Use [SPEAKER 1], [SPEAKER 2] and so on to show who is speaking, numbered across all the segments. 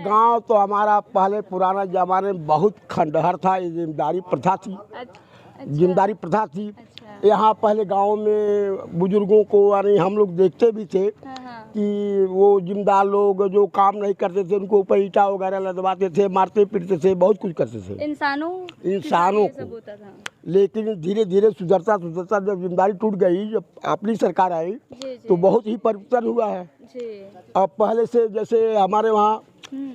[SPEAKER 1] गांव तो हमारा पहले पुराना जमाने में बहुत खंडहर था, ये जिम्मेदारी प्रथा थी। जिम्मेदारी प्रथा थी। यहाँ पहले गांव में बुजुर्गों को यानी हम लोग देखते भी थे कि वो जिम्मेदार लोग जो काम नहीं करते थे उनको ऊपर ईंटा वगैरह लदवाते थे, मारते पीटते थे, बहुत कुछ करते थे इंसानों को। लेकिन धीरे धीरे सुधरता सुधरता जब जिम्मेदारी टूट गई, जब अपनी सरकार आई तो बहुत ही परिवर्तन हुआ है। अब पहले से जैसे हमारे वहाँ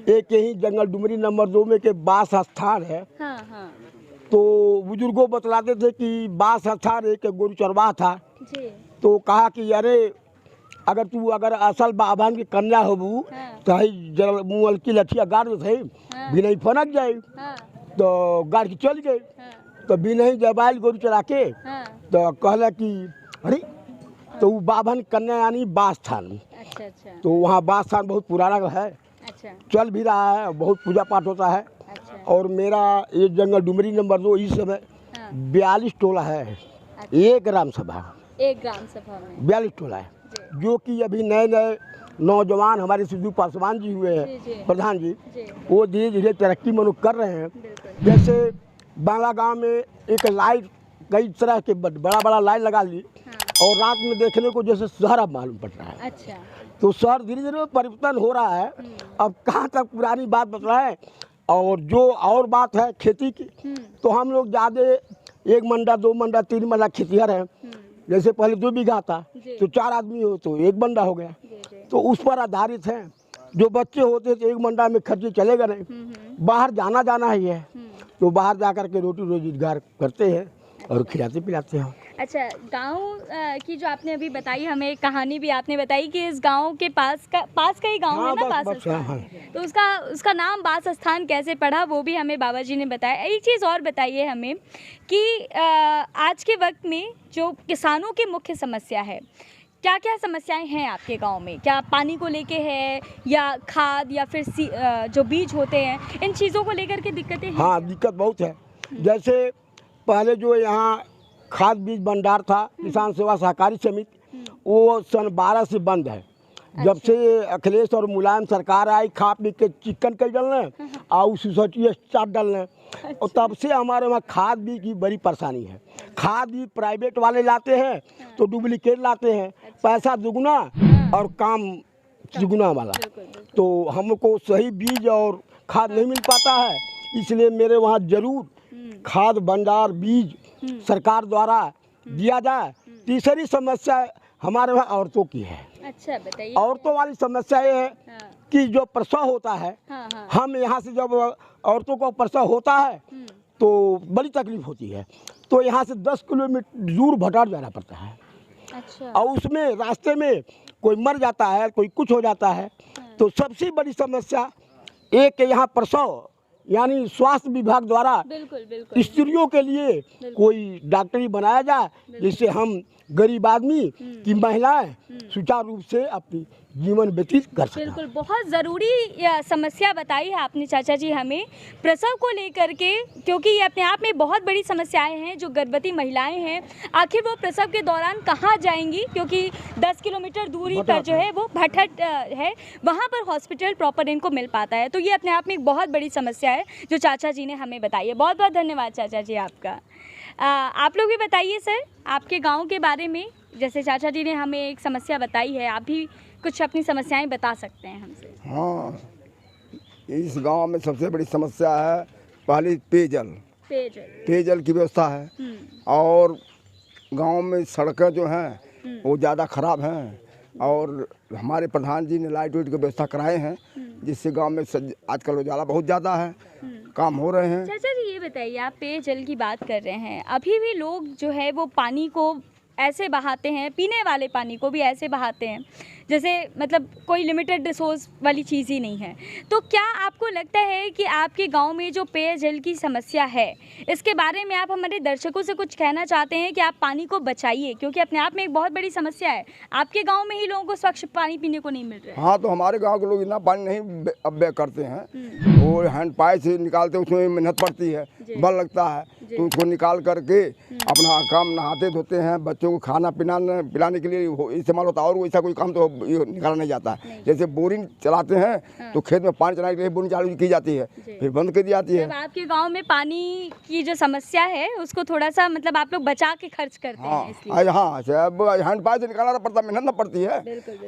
[SPEAKER 1] एक यही जंगल डुमरी नंबर 2 में के बास स्थान है। तो बुजुर्गों बतलाते थे कि बास स्थान एक गोरु चरवाहा था। तो कहा कि अरे अगर असल बाभन की कन्या होबू तो मुँह की लठिया गाड़ थे भी नहीं फनक जाए। तो गाड़ के चल गए। तो भी नहीं जब आयल गोरु चरा के तो कहला कि अरे तो वो बाभन कन्या यानी बास स्थान। तो वहाँ बास स्थान बहुत पुराना है। चल भी रहा है, बहुत पूजा पाठ होता है। और मेरा ये जंगल डुमरी नंबर 2 इस समय 42 टोला है। एक ग्राम सभा में 42 टोला है, जो कि अभी नए नए नौजवान हमारे सिद्धू पासवान जी हुए हैं प्रधान जी, वो धीरे धीरे तरक्की मनु कर रहे हैं। जैसे बांग्ला गांव में एक लाइट कई तरह के बड़ा लाइट लगा ली और रात में देखने को जैसे शहर अब मालूम पड़ता है। तो शहर धीरे धीरे परिवर्तन हो रहा है। अब कहाँ तक पुरानी बात बताएं। और जो और बात है खेती की, तो हम लोग ज़्यादा 1 मंडा 2 मंडा 3 मंडा खेतिहर हैं। जैसे पहले 2 बीघा था तो 4 आदमी हो तो 1 मंडा हो गया। तो उस पर आधारित हैं। जो बच्चे होते तो 1 मंडा में खर्चे चलेगा नहीं, बाहर जाना ही है। तो बाहर जा कर के रोटी रोजगार करते हैं और खिलाते पिलाते हैं।
[SPEAKER 2] अच्छा, गांव की जो आपने अभी बताई, हमें कहानी भी आपने बताई कि इस गांव के पास का ही गांव है ना बास स्थान। तो उसका नाम बास स्थान कैसे पड़ा वो भी हमें बाबा जी ने बताया। एक चीज़ और बताइए हमें कि आज के वक्त में जो किसानों की मुख्य समस्या है, क्या क्या समस्याएं हैं आपके गांव में? क्या पानी को लेके है या खाद या फिर जो बीज होते हैं, इन चीज़ों को लेकर के दिक्कतें हैं?
[SPEAKER 1] हाँ, दिक्कत बहुत है। जैसे पहले जो यहाँ खाद बीज भंडार था किसान सेवा सहकारी समिति, वो सन 12 से बंद है। जब से अखिलेश और मुलायम सरकार आई, खा पी के चिकन कर डालने और सोसाइटी स्टार्ट डालने, और तब से हमारे वहाँ खाद बीज की बड़ी परेशानी है। खाद भी प्राइवेट वाले लाते हैं तो डुप्लीकेट लाते हैं, पैसा दुगुना और काम दुगुना वाला। तो हमको सही बीज और खाद नहीं मिल पाता है, इसलिए मेरे वहाँ जरूर खाद भंडार बीज सरकार द्वारा दिया जाए। तीसरी समस्या हमारे वहाँ औरतों की है।
[SPEAKER 2] अच्छा, बताइए।
[SPEAKER 1] औरतों वाली समस्या ये है कि जो प्रसव होता है, हम यहाँ से जब औरतों को प्रसव होता है तो बड़ी तकलीफ होती है। तो यहाँ से 10 किलोमीटर दूर भटार जाना पड़ता है।
[SPEAKER 2] अच्छा।
[SPEAKER 1] और उसमें रास्ते में कोई मर जाता है, कोई कुछ हो जाता है। तो सबसे बड़ी समस्या एक यहाँ प्रसव यानी स्वास्थ्य विभाग द्वारा स्त्रियों के लिए कोई डॉक्टरी बनाया जाए, जिससे हम गरीब आदमी की महिलाएं सुचारू रूप से अपनी जीवन व्यतीत कर सकें।
[SPEAKER 2] बिल्कुल, बहुत ज़रूरी समस्या बताई है आपने चाचा जी हमें प्रसव को लेकर के, क्योंकि ये अपने आप में बहुत बड़ी समस्याएं हैं। जो गर्भवती महिलाएं हैं, आखिर वो प्रसव के दौरान कहाँ जाएंगी, क्योंकि 10 किलोमीटर दूरी पर जो है वो भटट है, वहाँ पर हॉस्पिटल प्रॉपर इनको मिल पाता है। तो ये अपने आप में एक बहुत बड़ी समस्या है जो चाचा जी ने हमें बताई है। बहुत बहुत धन्यवाद चाचा जी आपका। आप लोग भी बताइए सर आपके गाँव के बारे में। जैसे चाचा जी ने हमें एक समस्या बताई है, आप भी कुछ अपनी समस्याएं बता सकते हैं हमसे।
[SPEAKER 3] हाँ, इस गांव में सबसे बड़ी समस्या है पहली पेयजल की व्यवस्था है। और गांव में सड़कें जो हैं वो ज़्यादा ख़राब हैं। और हमारे प्रधान जी ने लाइट वाइट की व्यवस्था कराए हैं, जिससे गांव में आजकल उजाला बहुत ज़्यादा है, काम हो रहे हैं।
[SPEAKER 2] चाचा जी ये बताइए, आप पेयजल की बात कर रहे हैं, अभी भी लोग जो है वो पानी को ऐसे बहाते हैं, पीने वाले पानी को भी ऐसे बहाते हैं जैसे मतलब कोई लिमिटेड रिसोर्स वाली चीज़ ही नहीं है। तो क्या आपको लगता है कि आपके गांव में जो पेयजल की समस्या है, इसके बारे में आप हमारे दर्शकों से कुछ कहना चाहते हैं कि आप पानी को बचाइए, क्योंकि अपने आप में एक बहुत बड़ी समस्या है। आपके गांव में ही लोगों को स्वच्छ पानी पीने को नहीं मिल रहा है।
[SPEAKER 3] हाँ, तो हमारे गाँव के लोग इतना पानी नहीं अब व्यय करते हैं, वो हैंड पाइप से निकालते हैं, उसमें मेहनत पड़ती है। बल लगता है, तो उसको निकाल करके अपना काम नहाते धोते हैं, बच्चों को खाना पिलाने के लिए इस्तेमाल होता है। और वैसा कोई काम तो निकाला नहीं जाता है। जैसे बोरिंग चलाते हैं तो खेत में पानी चलाने के लिए बोरिंग चालू की जाती है, फिर बंद कर दी जाती है।
[SPEAKER 2] आपके गाँव में पानी की जो समस्या है उसको थोड़ा सा मतलब आप लोग बचा के खर्च करते हैं इसलिए।
[SPEAKER 3] हाँ, अब हैंड पाइप से निकालना पड़ता, मेहनत ना पड़ती है।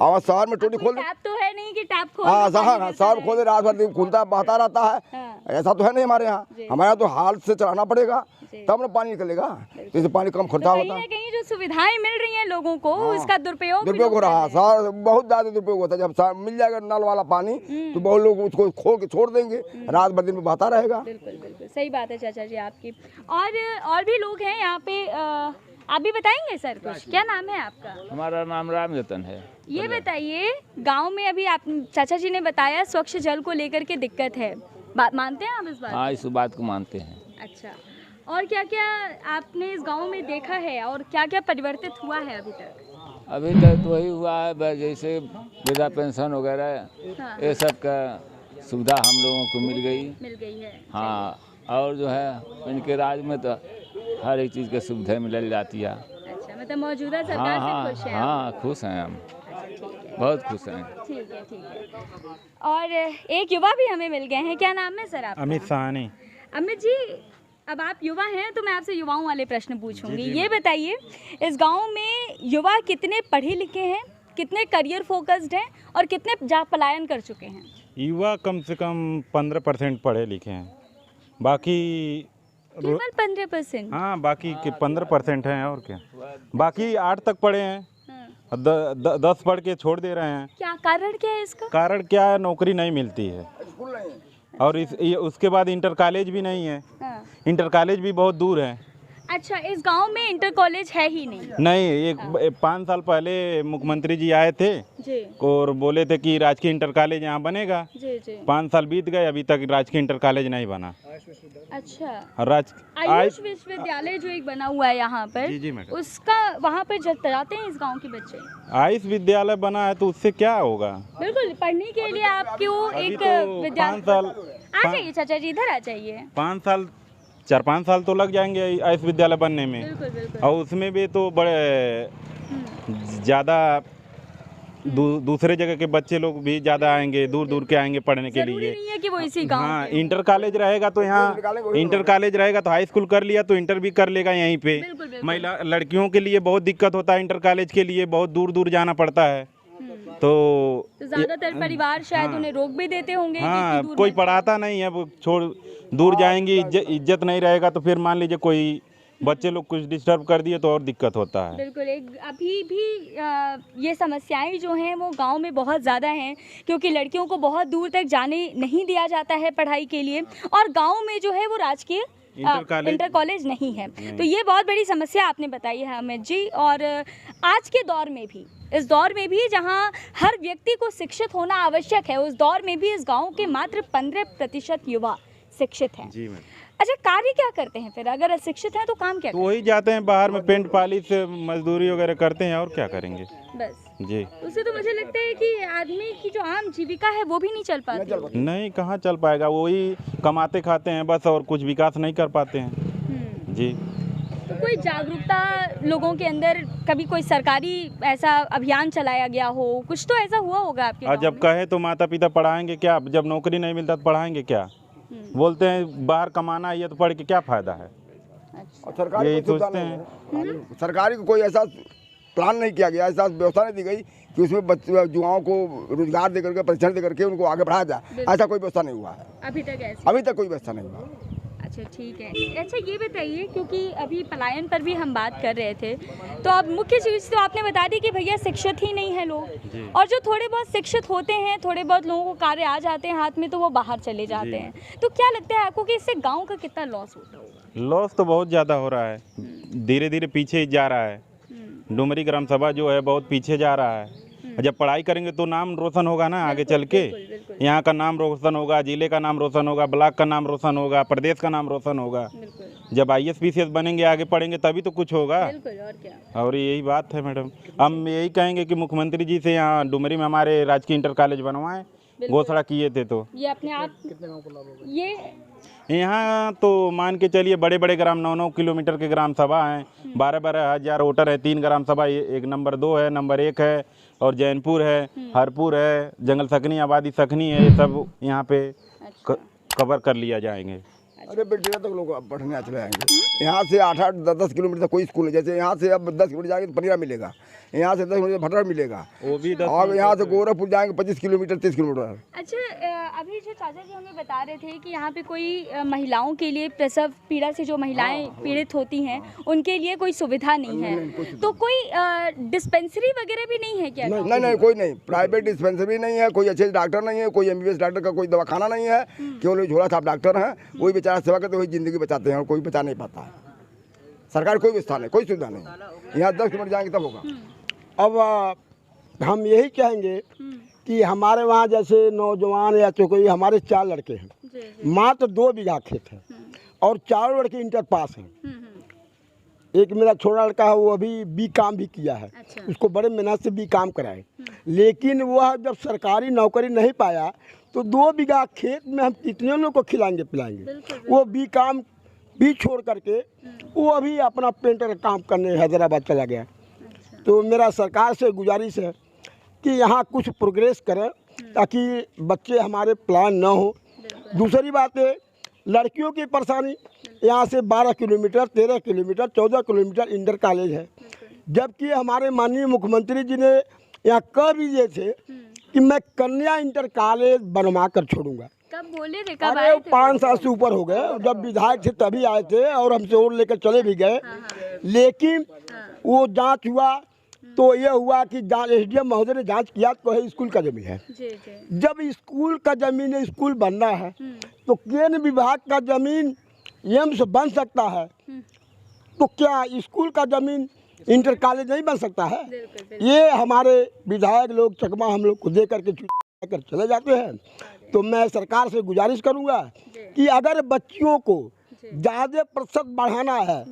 [SPEAKER 3] और शहर में टोटी खोल,
[SPEAKER 2] टैप तो है नहीं कि टैप खोल,
[SPEAKER 3] हाँ शहर खोले रात भर खुलता बहता रहता है। ऐसा तो है नहीं हमारे यहाँ। हमारे यहाँ तो हाथ से चलाना पड़ेगा तब ना पानी निकलेगा, तो इससे पानी कम खर्चा होता है।
[SPEAKER 2] कहीं जो सुविधाएं मिल रही हैं लोगों को उसका दुरुपयोग
[SPEAKER 3] हो रहा है। शहर बहुत ज्यादा दुरुपयोग होता है। जब मिल जाएगा नल वाला पानी तो बहुत लोग उसको खोल के छोड़ देंगे, रात भर दिन में बहता रहेगा।
[SPEAKER 2] बिल्कुल सही बात है चाचा जी आपकी। और भी लोग हैं यहाँ पे, आप भी बताएंगे सर कुछ? क्या नाम है आपका?
[SPEAKER 4] हमारा नाम राम रतन है।
[SPEAKER 2] ये बताइए, गांव में अभी आप चाचा जी ने बताया स्वच्छ जल को लेकर के दिक्कत है, बात मानते हैं आप इस बात?
[SPEAKER 4] हाँ, इस बात को मानते हैं।
[SPEAKER 2] अच्छा, और क्या क्या आपने इस गांव में देखा है और क्या क्या परिवर्तित हुआ है अभी तक?
[SPEAKER 4] अभी तक तो वही हुआ है, जैसे वृद्धा पेंशन वगैरह
[SPEAKER 2] हाँ।
[SPEAKER 4] ये सब का सुविधा हम लोगों को मिल गई
[SPEAKER 2] है।
[SPEAKER 4] हाँ, और जो है इनके राज में तो हर एक चीज़ की सुविधा मिल जाती है।
[SPEAKER 2] अच्छा, मतलब मौजूदा सरकार से खुश हैं?
[SPEAKER 4] हाँ, खुश हैं हम, बहुत खुश हैं।
[SPEAKER 2] ठीक है। और एक युवा भी हमें मिल गए हैं, क्या नाम है सर आपका?
[SPEAKER 5] अमित साहनी।
[SPEAKER 2] अमित जी, अब आप युवा हैं तो मैं आपसे युवाओं वाले प्रश्न पूछूंगी। ये बताइए, इस गांव में युवा कितने पढ़े लिखे हैं, कितने करियर फोकस्ड हैं और कितने पलायन कर चुके हैं?
[SPEAKER 5] युवा कम से कम 15% पढ़े लिखे हैं, बाकी
[SPEAKER 2] केवल 15%?
[SPEAKER 5] हाँ, बाकी 15% हैं और क्या, बाकी 8 तक पढ़े हैं।
[SPEAKER 2] हाँ।
[SPEAKER 5] 10 पढ़ के छोड़ दे रहे हैं।
[SPEAKER 2] क्या कारण क्या है इसका?
[SPEAKER 5] कारण क्या है, नौकरी नहीं मिलती है और उसके बाद इंटर कॉलेज भी नहीं है।
[SPEAKER 2] हाँ।
[SPEAKER 5] इंटर कॉलेज भी बहुत दूर है।
[SPEAKER 2] अच्छा, इस गांव में इंटर कॉलेज है ही नहीं?
[SPEAKER 5] 5 साल पहले मुख्यमंत्री जी आए थे
[SPEAKER 2] जी।
[SPEAKER 5] और बोले थे कि राजकीय इंटर कॉलेज यहाँ बनेगा।
[SPEAKER 2] जी।
[SPEAKER 5] 5 साल बीत गए, अभी तक राजकीय इंटर कॉलेज नहीं बना।
[SPEAKER 2] अच्छा,
[SPEAKER 5] आयुष
[SPEAKER 2] विश्वविद्यालय जो एक बना हुआ है यहाँ पर,
[SPEAKER 5] जी मैडम,
[SPEAKER 2] उसका वहाँ पर जाते हैं इस गांव के बच्चे?
[SPEAKER 5] आयुष विद्यालय बना है तो उससे क्या होगा?
[SPEAKER 2] बिल्कुल, पढ़ने के लिए आपको एक
[SPEAKER 5] तो
[SPEAKER 2] विद्यालय।
[SPEAKER 5] 5 साल
[SPEAKER 2] आ जाइए चाचा जी, इधर आ जाइए।
[SPEAKER 5] 4-5 साल तो लग जाएंगे आयुष विद्यालय बनने में।
[SPEAKER 2] बिल्कुल।
[SPEAKER 5] और उसमें भी तो बड़े ज़्यादा दूसरे जगह के बच्चे लोग भी ज़्यादा आएंगे, दूर के आएंगे पढ़ने के लिए।
[SPEAKER 2] नहीं है कि वो इसी गांव
[SPEAKER 5] हाँ, इंटर कॉलेज रहेगा तो यहाँ इंटर कॉलेज रहेगा तो हाई स्कूल कर लिया तो इंटर भी कर लेगा यहीं पे।
[SPEAKER 2] बिल्कुल।
[SPEAKER 5] महिला लड़कियों के लिए बहुत दिक्कत होता है, इंटर कॉलेज के लिए बहुत दूर जाना पड़ता है। तो
[SPEAKER 2] ज्यादातर परिवार शायद उन्हें रोक भी देते होंगे।
[SPEAKER 5] हाँ, कोई पढ़ाता नहीं है, वो छोड़ दूर जाएंगी, इज्जत नहीं रहेगा तो फिर मान लीजिए कोई बच्चे लोग कुछ डिस्टर्ब कर दिए तो और दिक्कत होता है।
[SPEAKER 2] बिल्कुल, अभी भी ये समस्याएं जो हैं वो गांव में बहुत ज़्यादा हैं, क्योंकि लड़कियों को बहुत दूर तक जाने नहीं दिया जाता है पढ़ाई के लिए, और गांव में जो है वो राजकीय इंटर कॉलेज नहीं है। तो ये बहुत बड़ी समस्या आपने बताई है अमित जी। और आज के दौर में भी, इस दौर में भी जहां हर व्यक्ति को शिक्षित होना आवश्यक है, उस दौर में भी इस गांव के मात्र 15% युवा शिक्षित हैं।
[SPEAKER 5] जी मैम।
[SPEAKER 2] अच्छा, कार्य क्या करते हैं फिर? अगर अशिक्षित हैं तो काम क्या?
[SPEAKER 5] तो वही जाते हैं बाहर में पेंट पॉलिश मजदूरी वगैरह करते हैं और क्या करेंगे
[SPEAKER 2] बस
[SPEAKER 5] जी।
[SPEAKER 2] उससे तो मुझे लगता है कि आदमी की जो आम जीविका है वो भी नहीं चल पाती।
[SPEAKER 5] नहीं, कहाँ चल पाएगा, वही कमाते खाते हैं बस और कुछ विकास नहीं कर पाते हैं जी।
[SPEAKER 2] तो कोई जागरूकता लोगों के अंदर, कभी कोई सरकारी ऐसा अभियान चलाया गया हो, कुछ तो ऐसा हुआ होगा आपके गाँव
[SPEAKER 5] जब
[SPEAKER 2] में?
[SPEAKER 5] कहे तो माता पिता पढ़ाएंगे क्या, जब नौकरी नहीं मिलता तो पढ़ाएंगे क्या? बोलते हैं बाहर कमाना है तो पढ़ के क्या फायदा है।
[SPEAKER 3] और सरकार
[SPEAKER 5] यही
[SPEAKER 3] को
[SPEAKER 5] सोचते हैं।
[SPEAKER 3] सरकारी को कोई ऐसा प्लान नहीं किया गया, ऐसा व्यवस्था नहीं दी गई कि उसमें बच्चे युवाओं को रोजगार दे करके, प्रशिक्षण दे करके उनको आगे बढ़ाया जाए। ऐसा कोई व्यवस्था नहीं हुआ है
[SPEAKER 2] अभी तक
[SPEAKER 3] कोई व्यवस्था नहीं हुआ।
[SPEAKER 2] अच्छा, ठीक है। अच्छा, ये बताइए, क्योंकि अभी पलायन पर भी हम बात कर रहे थे, तो अब मुख्य चीज़ तो आपने बता दी कि भैया शिक्षित ही नहीं है लोग, और जो थोड़े बहुत शिक्षित होते हैं, थोड़े बहुत लोगों को कार्य आ जाते हैं हाथ में तो वो बाहर चले जाते हैं। तो क्या लगता है आपको कि इससे गाँव का कितना लॉस होता होगा?
[SPEAKER 5] लॉस तो बहुत ज़्यादा हो रहा है, धीरे धीरे पीछे जा रहा है। डुमरी ग्राम सभा जो है बहुत पीछे जा रहा है। जब पढ़ाई करेंगे तो नाम रोशन होगा ना आगे चल के। यहाँ का नाम रोशन होगा, जिले का नाम रोशन होगा, ब्लॉक का नाम रोशन होगा, प्रदेश का नाम रोशन होगा। जब IAS PCS बनेंगे, आगे पढ़ेंगे तभी तो कुछ होगा।
[SPEAKER 2] और क्या?
[SPEAKER 5] और यही बात है मैडम, हम यही कहेंगे कि मुख्यमंत्री जी से यहाँ डुमरी में हमारे राजकीय इंटर कॉलेज बनवाएं घोषणा किए थे। तो
[SPEAKER 2] ये अपने आप ये
[SPEAKER 5] यहाँ तो मान के चलिए बड़े बड़े ग्राम 9-9 किलोमीटर के ग्राम सभा हैं, 12-12 हज़ार वोटर है, 3 ग्राम सभा, एक नंबर 2 है, नंबर 1 है, और जैनपुर है, हरपुर है, जंगल सकनी, आबादी सकनी है, ये सब यहाँ पे कवर कर लिया जाएंगे।
[SPEAKER 3] अरे बेटिया तक लोग अब पढ़ने चले आएंगे। यहाँ से 8-8, 10-10 किलोमीटर तक कोई स्कूल है। जैसे यहाँ से अब 10 किलोमीटर जाएंगे तो पनिया मिलेगा, यहाँ से 10 किलोमीटर भटरा मिलेगा,
[SPEAKER 5] वो भी 10
[SPEAKER 3] और यहाँ से गोरखपुर जाएंगे 25 किलोमीटर 30 किलोमीटर।
[SPEAKER 2] अच्छा, अभी जो चाचा जी हमें बता रहे थे कि यहाँ पे कोई महिलाओं के लिए प्रसव पीड़ा से जो महिलाएं पीड़ित होती हैं उनके लिए कोई सुविधा नहीं है, तो कोई डिस्पेंसरी वगैरह भी नहीं है क्या?
[SPEAKER 3] नहीं, कोई नहीं, प्राइवेट डिस्पेंसरी नहीं है, कोई अच्छे डॉक्टर नहीं है, कोई MBBS डॉक्टर का कोई दवाखाना नहीं है, केवल झोला छाप डॉक्टर हैं, वही बेचारा सेवा करते वही जिंदगी बचाते हैं, और कोई बचा नहीं पाता है। सरकार कोई व्यवस्था नहीं, कोई सुविधा नहीं। यहाँ 10 किलोमीटर जाएंगे तब होगा।
[SPEAKER 1] अब हम यही कहेंगे कि हमारे वहाँ जैसे नौजवान या तो कोई, हमारे 4 लड़के हैं, मात्र 2 बीघा खेत है, और 4 लड़के इंटर पास हैं। एक मेरा छोटा लड़का है, वो अभी B.Com भी किया है।
[SPEAKER 2] अच्छा।
[SPEAKER 1] उसको बड़े मेहनत से B.Com कराए, लेकिन वह जब सरकारी नौकरी नहीं पाया तो 2 बीघा खेत में हम कितने लोग को खिलाएंगे पिलाएंगे। वो B.Com भी छोड़ करके वो अभी अपना पेंटर का काम करने हैदराबाद चला गया। तो मेरा सरकार से गुजारिश है कि यहाँ कुछ प्रोग्रेस करें ताकि बच्चे हमारे प्लान ना हो। दूसरी बात है, लड़कियों की परेशानी, यहाँ से 12 kilometre, 13 kilometre, 14 kilometre inter college है, जबकि हमारे माननीय मुख्यमंत्री जी ने यहाँ कह भी दिए थे कि मैं कन्या इंटर कॉलेज बनवा कर छोड़ूंगा।
[SPEAKER 2] कब बोले थे, कब
[SPEAKER 1] अरे 5 साल से ऊपर हो गए, जब विधायक थे तभी आए थे, और हमसे और लेकर चले भी गए। लेकिन वो जांच हुआ तो ये हुआ कि SDM महोदय ने जांच किया तो है स्कूल का जमीन है। जब स्कूल का जमीन स्कूल बनना है तो केंद्र विभाग का जमीन एम्स बन सकता है, तो क्या स्कूल का जमीन इंटर कॉलेज नहीं बन सकता है? ये हमारे विधायक लोग चकमा हम लोग को दे करके चले जाते हैं। तो मैं सरकार से गुजारिश करूंगा कि अगर बच्चियों को ज़्यादा प्रतिशत बढ़ाना है,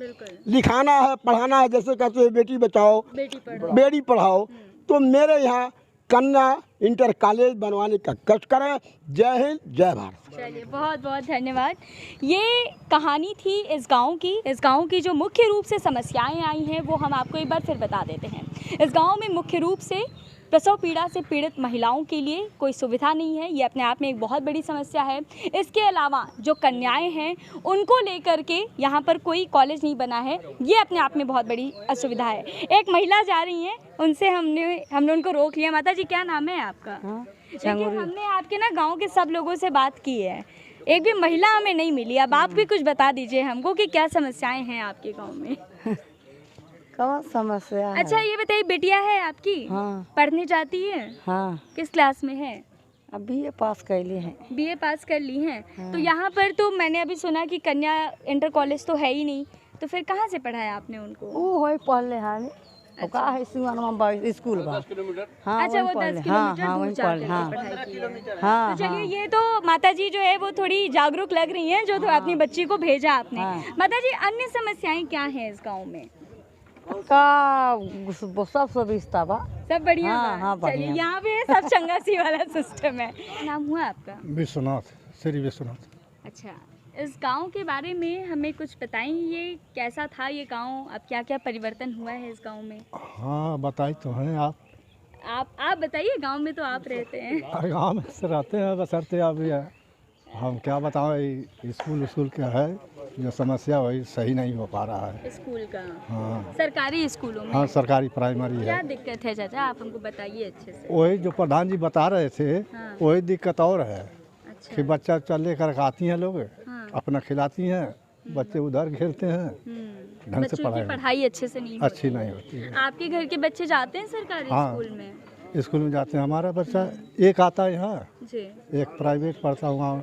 [SPEAKER 1] लिखाना है, पढ़ाना है, जैसे कहते हैं बेटी बचाओ बेटी पढ़ाओ, तो मेरे यहाँ कन्या इंटर कॉलेज बनवाने का कष्ट करें। जय हिंद, जय भारत।
[SPEAKER 2] चलिए, बहुत बहुत धन्यवाद। ये कहानी थी इस गांव की। इस गांव की जो मुख्य रूप से समस्याएं आई हैं वो हम आपको एक बार फिर बता देते हैं। इस गांव में मुख्य रूप से प्रसव पीड़ा से पीड़ित महिलाओं के लिए कोई सुविधा नहीं है, ये अपने आप में एक बहुत बड़ी समस्या है। इसके अलावा जो कन्याएं हैं उनको लेकर के यहाँ पर कोई कॉलेज नहीं बना है, ये अपने आप में बहुत बड़ी असुविधा है। एक महिला जा रही हैं, उनसे हमने उनको रोक लिया। माता जी, क्या नाम है आपका? देखिए, हमने आपके ना गाँव के सब लोगों से बात की है, एक भी महिला हमें नहीं मिली। अब आप भी कुछ बता दीजिए हमको कि क्या समस्याएं हैं आपके गाँव में।
[SPEAKER 6] कौन समस्या है?
[SPEAKER 2] अच्छा, ये बताइए, बेटिया है आपकी?
[SPEAKER 6] हाँ।
[SPEAKER 2] पढ़ने जाती है?
[SPEAKER 6] हाँ।
[SPEAKER 2] किस क्लास में है?
[SPEAKER 6] अब BA पास कर ली हैं।
[SPEAKER 2] BA पास कर ली हैं। तो यहाँ पर तो मैंने अभी सुना कि कन्या इंटर कॉलेज तो है ही नहीं, तो फिर कहाँ से पढ़ाया आपने उनको?
[SPEAKER 6] वो होई पढ़ ले हानि। का है स्कूल बा। हाँ,
[SPEAKER 2] अच्छा, वो 10 किलोमीटर दूर जाकर पढ़ाई की है। तो चलिए, ये तो माता जी जो है वो थोड़ी जागरूक लग रही हैं, जो अपनी बच्ची को भेजा आपने। माता जी, अन्य समस्याएं क्या हैं इस गाँव में?
[SPEAKER 6] का सब सुविधा बा,
[SPEAKER 2] सब बढ़िया
[SPEAKER 6] हाँ,
[SPEAKER 2] बा।
[SPEAKER 6] हाँ, बढ़िया।
[SPEAKER 2] चलिए, यहाँ पे सब चंगासी वाला सिस्टम है। नाम हुआ आपका?
[SPEAKER 7] विश्वनाथ, श्री विश्वनाथ।
[SPEAKER 2] अच्छा, इस गांव के बारे में हमें कुछ बताएंगे, कैसा था ये गांव, अब क्या क्या परिवर्तन हुआ है इस गांव में?
[SPEAKER 7] हाँ, बताई तो हैं
[SPEAKER 2] आप बताइए, गांव में तो आप रहते हैं।
[SPEAKER 7] गाँव में से रहते हैं, बसरते अभी हम क्या बताएं, स्कूल क्या है जो समस्या वही सही नहीं हो पा रहा है
[SPEAKER 2] स्कूल का।
[SPEAKER 7] हाँ,
[SPEAKER 2] सरकारी स्कूलों में?
[SPEAKER 7] हाँ, सरकारी प्राइमरी
[SPEAKER 2] क्या
[SPEAKER 7] है।
[SPEAKER 2] दिक्कत है चाचा, आप हमको बताइए अच्छे से।
[SPEAKER 7] वही जो प्रधान जी बता रहे थे,
[SPEAKER 2] हाँ।
[SPEAKER 7] वही दिक्कत और है
[SPEAKER 2] अच्छा।
[SPEAKER 7] कि बच्चा चल लेकर आती हैं लोग,
[SPEAKER 2] हाँ।
[SPEAKER 7] अपना खिलाती हैं, बच्चे उधर खेलते हैं, ढंग से
[SPEAKER 2] बच्चों की पढ़ाई अच्छे से नहीं
[SPEAKER 7] अच्छी नहीं होती है।
[SPEAKER 2] आपके घर के बच्चे जाते हैं सरकारी
[SPEAKER 7] हाँ।
[SPEAKER 2] स्कूल में?
[SPEAKER 7] स्कूल में जाते हैं। हमारा बच्चा एक आता है यहाँ,
[SPEAKER 2] जी।
[SPEAKER 7] एक प्राइवेट पढ़ता हुआ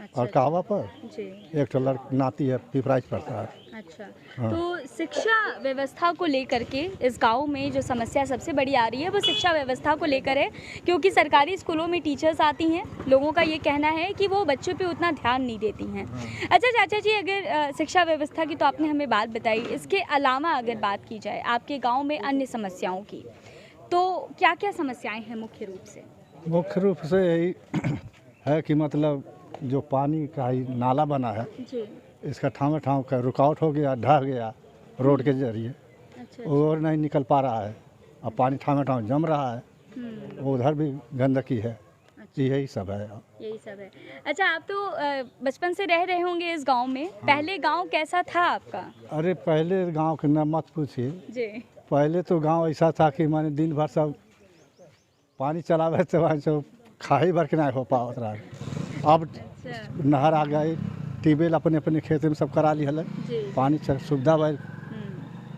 [SPEAKER 2] अच्छा,
[SPEAKER 7] और कहवा पर,
[SPEAKER 2] जी।
[SPEAKER 7] एक तो नाती है पिपराइच पढ़ता है।
[SPEAKER 2] अच्छा,
[SPEAKER 7] हाँ।
[SPEAKER 2] तो शिक्षा व्यवस्था को लेकर के इस गांव में जो समस्या सबसे बड़ी आ रही है वो शिक्षा व्यवस्था को लेकर है, क्योंकि सरकारी स्कूलों में टीचर्स आती हैं, लोगों का ये कहना है कि वो बच्चों पे उतना ध्यान नहीं देती हैं। अच्छा चाचा जी, अगर शिक्षा व्यवस्था की तो आपने हमें बात बताई, इसके अलावा अगर बात की जाए आपके गाँव में अन्य समस्याओं की, तो क्या क्या समस्याएँ हैं मुख्य रूप से?
[SPEAKER 7] मुख्य रूप से यही है कि मतलब जो पानी का ही नाला बना है
[SPEAKER 2] जी।
[SPEAKER 7] इसका ठाम का रुकावट हो गया, ढह गया रोड के जरिए,
[SPEAKER 2] अच्छा।
[SPEAKER 7] और नहीं निकल पा रहा है। अब पानी ठाम जम रहा है, उधर भी गंदगी है। यही सब है।
[SPEAKER 2] यही सब है। अच्छा, आप तो बचपन से रह रहे होंगे इस गांव में। पहले गांव कैसा था आपका?
[SPEAKER 7] अरे पहले गांव के न मत पूछिए
[SPEAKER 2] जी।
[SPEAKER 7] पहले तो गांव ऐसा था कि माने दिन भर सब पानी चलावे तो वहाँ जो खाई भर के नहीं हो पावत रहा। अब
[SPEAKER 2] अच्छा।
[SPEAKER 7] नहर आ गई, ट्यूबवेल अपने अपने खेत में सब करा ली है,
[SPEAKER 2] जी।
[SPEAKER 7] पानी सुविधा भाई।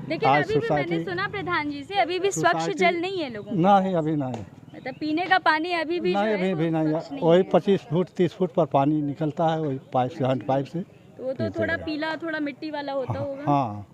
[SPEAKER 2] लेकिन
[SPEAKER 7] आज
[SPEAKER 2] अभी भी मैंने
[SPEAKER 7] सोसाइटी-
[SPEAKER 2] सुना प्रधान जी से अभी भी स्वच्छ
[SPEAKER 7] सोसाइटी-
[SPEAKER 2] जल नहीं है लोगों को।
[SPEAKER 7] नहीं अभी नहीं,
[SPEAKER 2] मतलब पीने का पानी अभी भी जो
[SPEAKER 7] नहीं
[SPEAKER 2] है
[SPEAKER 7] अभी
[SPEAKER 2] वो
[SPEAKER 7] भी नहीं।
[SPEAKER 2] स्वच्छ
[SPEAKER 7] वही
[SPEAKER 2] है।
[SPEAKER 7] 25 फुट 30 फुट पर पानी निकलता है, वही पाइप से, हैंड पाइप से।
[SPEAKER 2] तो वो तो थोड़ा पीला थोड़ा मिट्टी वाला होता होगा।
[SPEAKER 7] हाँ,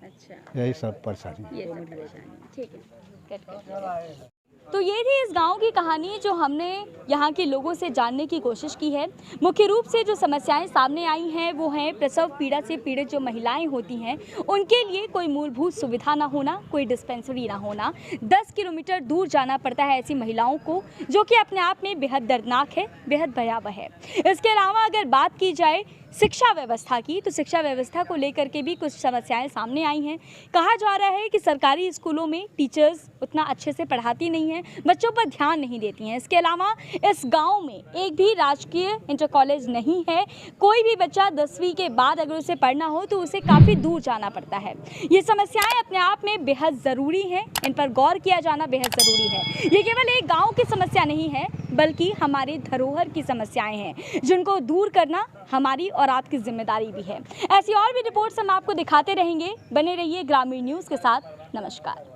[SPEAKER 2] अच्छा,
[SPEAKER 7] यही सब परेशानी।
[SPEAKER 2] ये सब परेशानी। ठीक है, कट। तो ये थी इस गांव की कहानी जो हमने यहाँ के लोगों से जानने की कोशिश की है। मुख्य रूप से जो समस्याएं सामने आई हैं वो हैं प्रसव पीड़ा से पीड़ित जो महिलाएं होती हैं उनके लिए कोई मूलभूत सुविधा ना होना, कोई डिस्पेंसरी ना होना। 10 किलोमीटर दूर जाना पड़ता है ऐसी महिलाओं को, जो कि अपने आप में बेहद दर्दनाक है, बेहद भयावह है। इसके अलावा अगर बात की जाए शिक्षा व्यवस्था की, तो शिक्षा व्यवस्था को लेकर के भी कुछ समस्याएं सामने आई हैं। कहा जा रहा है कि सरकारी स्कूलों में टीचर्स उतना अच्छे से पढ़ाती नहीं हैं, बच्चों पर ध्यान नहीं देती हैं। इसके अलावा इस गांव में एक भी राजकीय इंटर कॉलेज नहीं है। कोई भी बच्चा 10वीं के बाद अगर उसे पढ़ना हो तो उसे काफ़ी दूर जाना पड़ता है। ये समस्याएं अपने आप में बेहद ज़रूरी हैं, इन पर गौर किया जाना बेहद ज़रूरी है। ये केवल एक गाँव की समस्या नहीं है, बल्कि हमारे धरोहर की समस्याएं हैं, जिनको दूर करना हमारी और आपकी जिम्मेदारी भी है। ऐसी और भी रिपोर्ट्स हम आपको दिखाते रहेंगे। बने रहिए ग्रामीण न्यूज़ के साथ। नमस्कार।